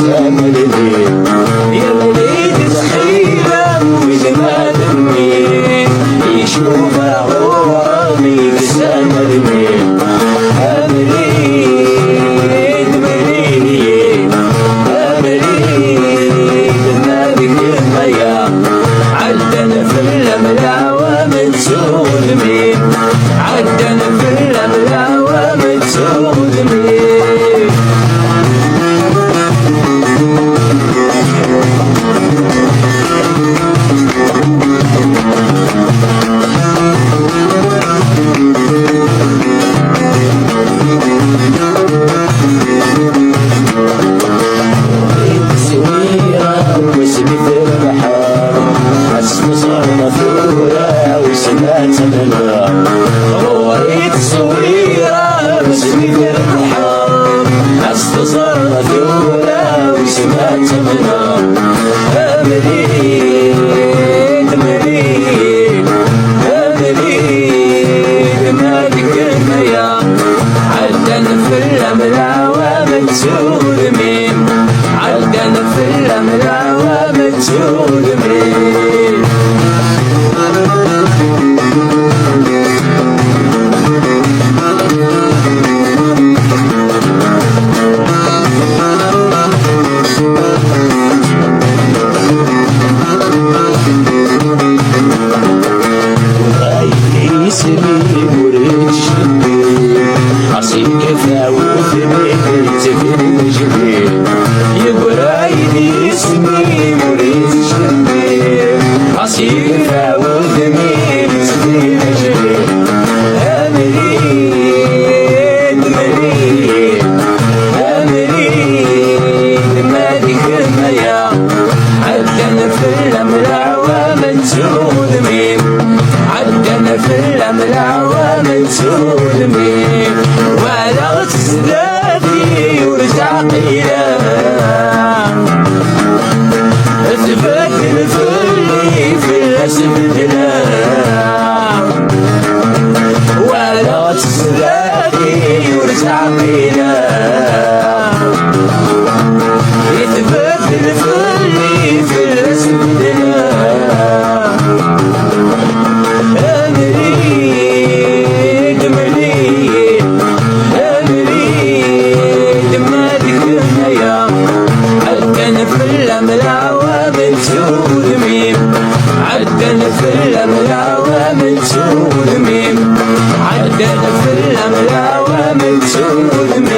سامرني يا وليد صحيبة وجمال أمي يشوف عوامي سامرني أمريد مريد أمريد مالك الميا عدنا في الأملا ومتسولمين عدنا في الأملا ومتسولمين واسمي في البحر اسمي صار مثورة وسمعت منها رويت صويرة واسمي في البحر اسمي صار مثورة وسمعت منها أمريد مريد أمريد مالك الميا عدنا في الأملا ومتسولمين عدنا في الأملا ومتسولمين اسمي مريد شبي عصيك فاوت بيت في الجبين يبرايدي اسمي مريد شبي عصيك فاوت بيت في الجبين أمريد مريد أمريد مالك الميا عدنا في الأملا ومتسولمين عدنا في الأملا ومتسولمين ولا تزدادي ورجع قيلا اثبت الفلي في الأسد ولا تزدادي ورجع قيلا اثبت الفلي في الأسد عدنا في الأملا ومتسولمين عدنا في الأملا ومتسولمين